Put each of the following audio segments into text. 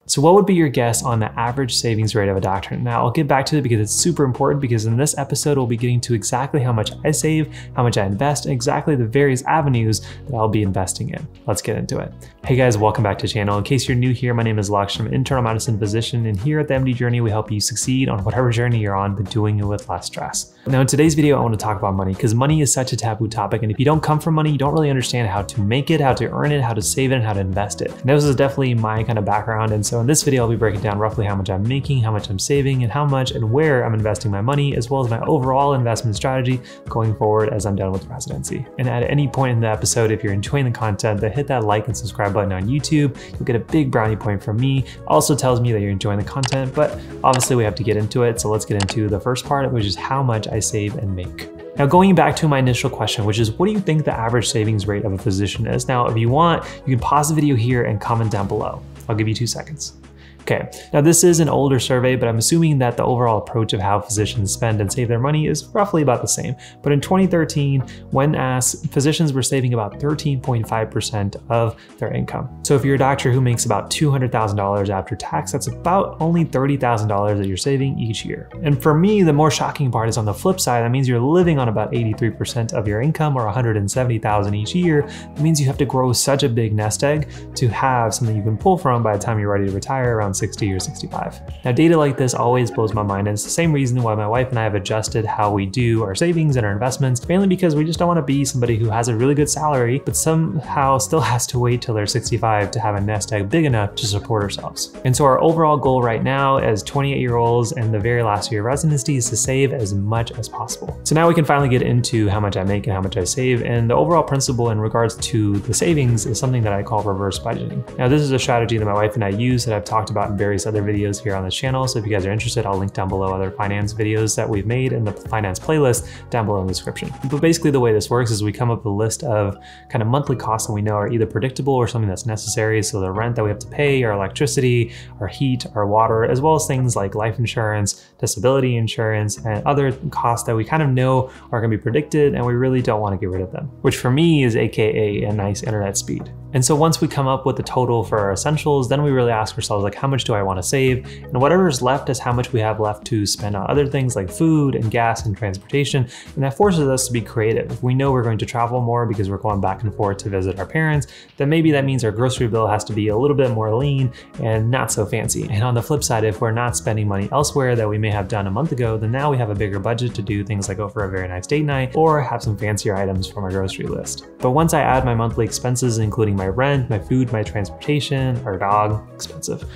So what would be your guess on the average savings rate of a doctor? Now I'll get back to it because it's super important, because in this episode, we'll be getting to exactly how much I save, how much I invest, and exactly the various avenues that I'll be investing in. Let's get into it. Hey guys, welcome back to the channel. In case you're new here, my name is Laksh. I'm an internal medicine physician, and here at the MD Journey, we help you succeed on whatever journey you're on, but doing it with less stress. Now in today's video, I want to talk about money, because money is such a taboo topic, and if you don't come from money, you don't really understand how to make it, how to earn it, how to save it, and how to invest it. And this is definitely my kind of background, and so in this video, I'll be breaking down roughly how much I'm making, how much I'm saving, and how much and where I'm investing my money, as well as my overall investment strategy going forward as I'm done with residency. And at any point in the episode, if you're enjoying the content, then hit that like and subscribe button on YouTube. You'll get a big brownie point from me. Also tells me that you're enjoying the content, but obviously we have to get into it. So let's get into the first part, which is how much I save and make. Now, going back to my initial question, which is what do you think the average savings rate of a physician is? Now, if you want, you can pause the video here and comment down below. I'll give you 2 seconds. Okay, now this is an older survey, but I'm assuming that the overall approach of how physicians spend and save their money is roughly about the same. But in 2013, when asked, physicians were saving about 13.5% of their income. So if you're a doctor who makes about $200,000 after tax, that's about only $30,000 that you're saving each year. And for me, the more shocking part is on the flip side. That means you're living on about 83% of your income, or $170,000 each year. That means you have to grow such a big nest egg to have something you can pull from by the time you're ready to retire around 60 or 65. Now, data like this always blows my mind, and it's the same reason why my wife and I have adjusted how we do our savings and our investments, mainly because we just don't want to be somebody who has a really good salary, but somehow still has to wait till they're 65 to have a nest egg big enough to support ourselves. And so our overall goal right now as 28-year-olds and the very last year of residency is to save as much as possible. So now we can finally get into how much I make and how much I save, and the overall principle in regards to the savings is something that I call reverse budgeting. Now, this is a strategy that my wife and I use that I've talked about in various other videos here on this channel. So if you guys are interested, I'll link down below other finance videos that we've made in the finance playlist down below in the description. But basically the way this works is we come up with a list of kind of monthly costs that we know are either predictable or something that's necessary. So the rent that we have to pay, our electricity, our heat, our water, as well as things like life insurance, disability insurance, and other costs that we kind of know are going to be predicted and we really don't want to get rid of them, which for me is AKA a nice internet speed. And so once we come up with the total for our essentials, then we really ask ourselves, like, how much do I want to save? And whatever's left is how much we have left to spend on other things like food and gas and transportation. And that forces us to be creative. If we know we're going to travel more because we're going back and forth to visit our parents, then maybe that means our grocery bill has to be a little bit more lean and not so fancy. And on the flip side, if we're not spending money elsewhere that we may have done a month ago, then now we have a bigger budget to do things like go for a very nice date night or have some fancier items from our grocery list. But once I add my monthly expenses, including my rent, my food, my transportation, our dog, expensive,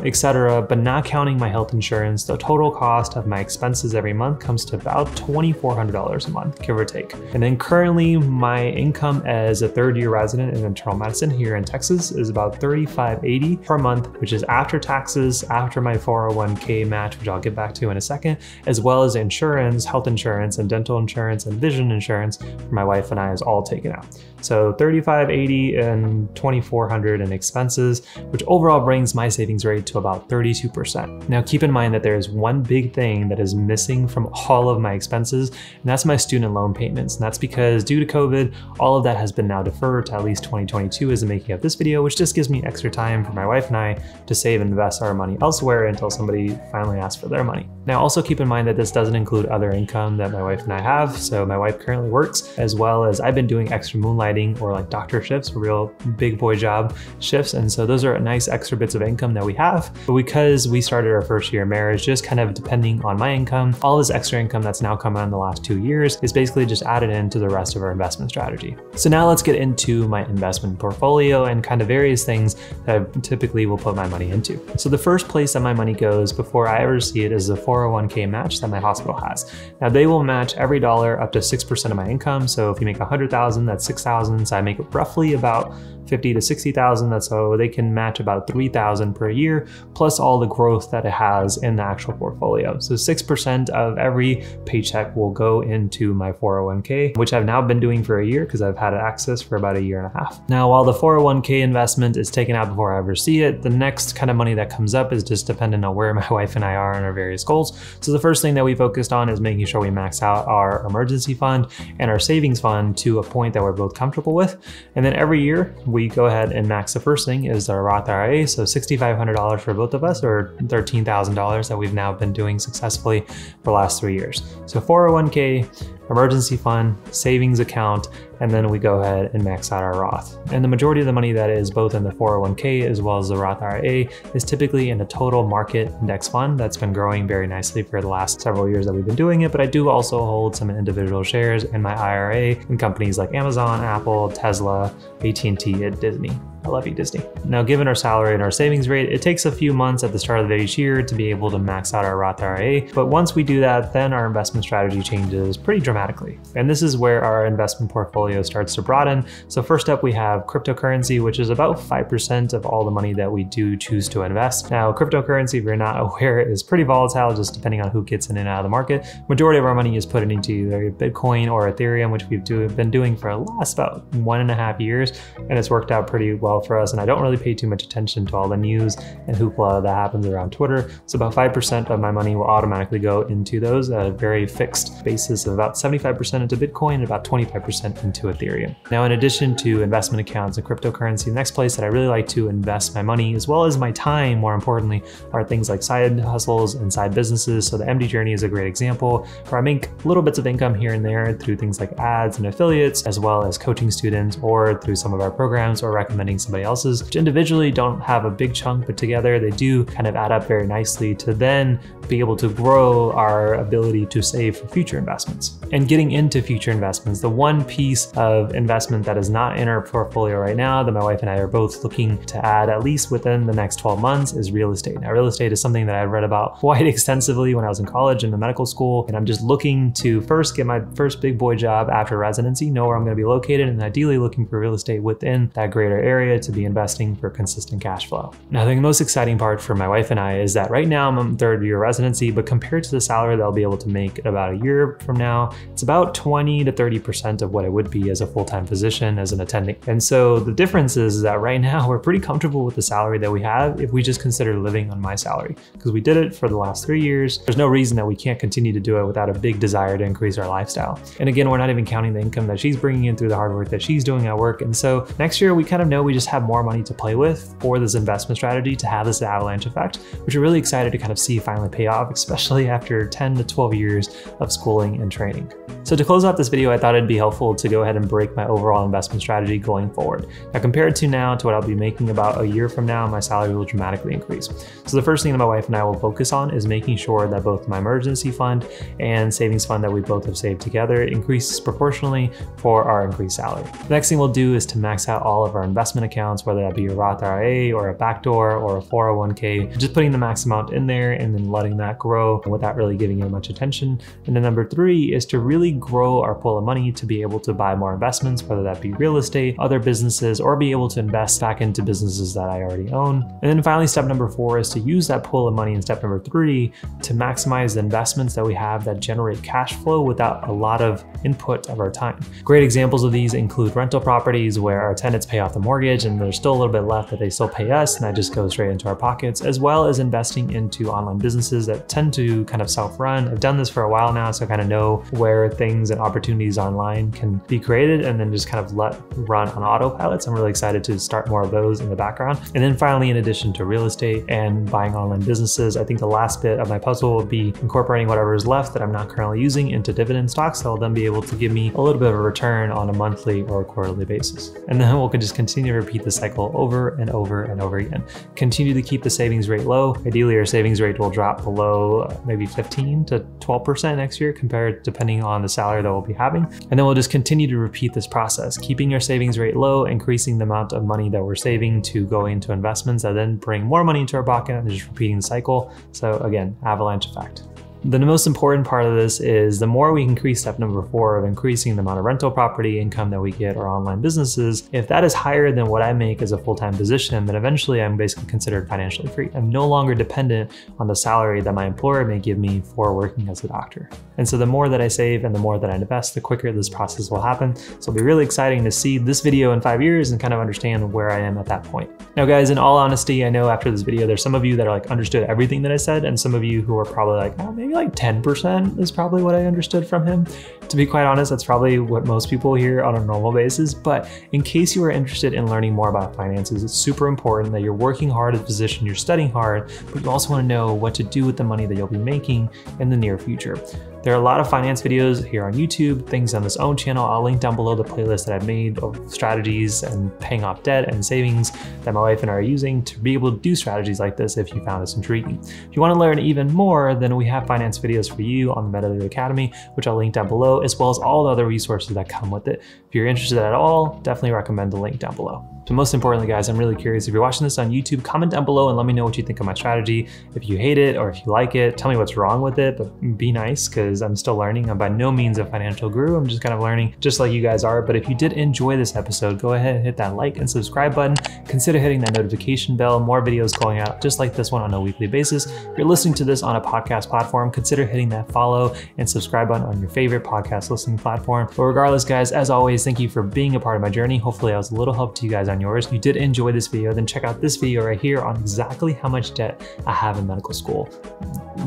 etc., but not counting my health insurance, the total cost of my expenses every month comes to about $2,400 a month, give or take. And then currently my income as a third-year resident in internal medicine here in Texas is about $3,580 per month, which is after taxes, after my 401k match, which I'll get back to in a second, as well as insurance, health insurance, and dental insurance, and vision insurance for my wife and I is all taken out. So $3,580 and $2,400 in expenses, which overall brings my savings rate to about 32%. Now keep in mind that there is one big thing that is missing from all of my expenses, and that's my student loan payments. And that's because due to COVID, all of that has been now deferred to at least 2022 as the making of this video, which just gives me extra time for my wife and I to save and invest our money elsewhere until somebody finally asks for their money. Now also keep in mind that this doesn't include other income that my wife and I have. So my wife currently works, as well as I've been doing extra moonlighting or like doctor shifts, real big boy job shifts. And so those are nice extra bits of income that we have. But because we started our first year of marriage, just kind of depending on my income, all this extra income that's now come out in the last 2 years is basically just added into the rest of our investment strategy. So now let's get into my investment portfolio and kind of various things that I typically will put my money into. So the first place that my money goes before I ever see it is the 401k match that my hospital has. Now they will match every dollar up to 6% of my income. So if you make 100,000, that's 6,000. So I make roughly about 50 to 60,000. That's so they can match about 3,000 per year, plus all the growth that it has in the actual portfolio. So 6% of every paycheck will go into my 401k, which I've now been doing for a year because I've had access for about 1.5 years. Now, while the 401k investment is taken out before I ever see it, the next kind of money that comes up is just dependent on where my wife and I are in our various goals. So the first thing that we focused on is making sure we max out our emergency fund and our savings fund to a point that we're both comfortable with. And then every year we go ahead and max the first thing is our Roth IRA. So $6,500 for both of us, or $13,000 that we've now been doing successfully for the last 3 years. So 401k, emergency fund, savings account, and then we go ahead and max out our Roth. And the majority of the money that is both in the 401k as well as the Roth IRA is typically in a total market index fund that's been growing very nicely for the last several years that we've been doing it. But I do also hold some individual shares in my IRA in companies like Amazon, Apple, Tesla, AT&T, and Disney. I love you, Disney. Now, given our salary and our savings rate, it takes a few months at the start of each year to be able to max out our Roth IRA. But once we do that, then our investment strategy changes pretty dramatically. And this is where our investment portfolio starts to broaden. So first up, we have cryptocurrency, which is about 5% of all the money that we do choose to invest. Now, cryptocurrency, if you're not aware, is pretty volatile, just depending on who gets in and out of the market. Majority of our money is put into either Bitcoin or Ethereum, which we've been doing for the last about 1.5 years. And it's worked out pretty well for us, and I don't really pay too much attention to all the news and hoopla that happens around Twitter. So about 5% of my money will automatically go into those at a very fixed basis of about 75% into Bitcoin and about 25% into Ethereum. Now, in addition to investment accounts and cryptocurrency, the next place that I really like to invest my money, as well as my time, more importantly, are things like side hustles and side businesses. So the TheMDJourney is a great example, where I make little bits of income here and there through things like ads and affiliates, as well as coaching students or through some of our programs or recommending somebody else's, which individually don't have a big chunk, but together they do kind of add up very nicely to then be able to grow our ability to save for future investments. And getting into future investments, the one piece of investment that is not in our portfolio right now that my wife and I are both looking to add at least within the next 12 months is real estate. Now, real estate is something that I read about quite extensively when I was in college and in medical school, and I'm just looking to first get my first big boy job after residency, know where I'm going to be located, and ideally looking for real estate within that greater area to be investing for consistent cash flow. Now, I think the most exciting part for my wife and I is that right now I'm in third year residency, but compared to the salary that I'll be able to make in about a year from now, it's about 20 to 30% of what it would be as a full-time physician as an attending. And so the difference is that right now we're pretty comfortable with the salary that we have if we just consider living on my salary, because we did it for the last 3 years. There's no reason that we can't continue to do it without a big desire to increase our lifestyle. And again, we're not even counting the income that she's bringing in through the hard work that she's doing at work. And so next year we kind of know we just have more money to play with for this investment strategy to have this avalanche effect, which we're really excited to kind of see finally pay off, especially after 10 to 12 years of schooling and training. So to close out this video, I thought it'd be helpful to go ahead and break my overall investment strategy going forward. Now, compared to now to what I'll be making about a year from now, my salary will dramatically increase. So the first thing that my wife and I will focus on is making sure that both my emergency fund and savings fund that we both have saved together increases proportionally for our increased salary. The next thing we'll do is to max out all of our investment accounts, whether that be a Roth IRA or a backdoor or a 401k, just putting the max amount in there and then letting that grow without really giving it much attention. And then number 3 is to really grow our pool of money to be able to buy more investments, whether that be real estate, other businesses, or be able to invest back into businesses that I already own. And then finally, step number 4 is to use that pool of money in step number 3 to maximize the investments that we have that generate cash flow without a lot of input of our time. Great examples of these include rental properties where our tenants pay off the mortgage and there's still a little bit left that they still pay us, and that just goes straight into our pockets, as well as investing into online businesses that tend to kind of self-run. I've done this for a while now, so I kind of know where things and opportunities online can be created and then just kind of let run on autopilot. So I'm really excited to start more of those in the background. And then finally, in addition to real estate and buying online businesses, I think the last bit of my puzzle will be incorporating whatever is left that I'm not currently using into dividend stocks that will then be able to give me a little bit of a return on a monthly or a quarterly basis. And then we'll just continue to repeat the cycle over and over and over again. Continue to keep the savings rate low. Ideally, our savings rate will drop below maybe 15 to 12% next year, compared depending on the salary that we'll be having. And then we'll just continue to repeat this process, keeping our savings rate low, increasing the amount of money that we're saving to go into investments that then bring more money into our pocket, and just repeating the cycle. So again, avalanche effect. The most important part of this is the more we increase step number 4 of increasing the amount of rental property income that we get or online businesses, if that is higher than what I make as a full-time physician, then eventually I'm basically considered financially free. I'm no longer dependent on the salary that my employer may give me for working as a doctor. And so the more that I save and the more that I invest, the quicker this process will happen. So it'll be really exciting to see this video in 5 years and kind of understand where I am at that point. Now guys, in all honesty, I know after this video, there's some of you that are like understood everything that I said, and some of you who are probably like, oh, maybe like 10% is probably what I understood from him. To be quite honest, that's probably what most people hear on a normal basis, but in case you are interested in learning more about finances, it's super important that you're working hard at the position, you're studying hard, but you also want to know what to do with the money that you'll be making in the near future. There are a lot of finance videos here on YouTube, things on this own channel. I'll link down below the playlist that I've made of strategies and paying off debt and savings that my wife and I are using to be able to do strategies like this if you found this intriguing. If you want to learn even more, then we have finance videos for you on the MDJourney Academy, which I'll link down below, as well as all the other resources that come with it. If you're interested at all, definitely recommend the link down below. So most importantly, guys, I'm really curious, if you're watching this on YouTube, comment down below and let me know what you think of my strategy. If you hate it or if you like it, tell me what's wrong with it, but be nice because I'm still learning. I'm by no means a financial guru. I'm just kind of learning just like you guys are. But if you did enjoy this episode, go ahead and hit that like and subscribe button. Consider hitting that notification bell. More videos going out just like this one on a weekly basis. If you're listening to this on a podcast platform, consider hitting that follow and subscribe button on your favorite podcast listening platform. But regardless, guys, as always, thank you for being a part of my journey. Hopefully I was a little help to you guys on yours. If you did enjoy this video, then check out this video right here on exactly how much debt I have in medical school.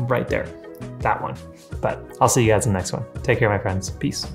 Right there, that one. But I'll see you guys in the next one. Take care, my friends. Peace.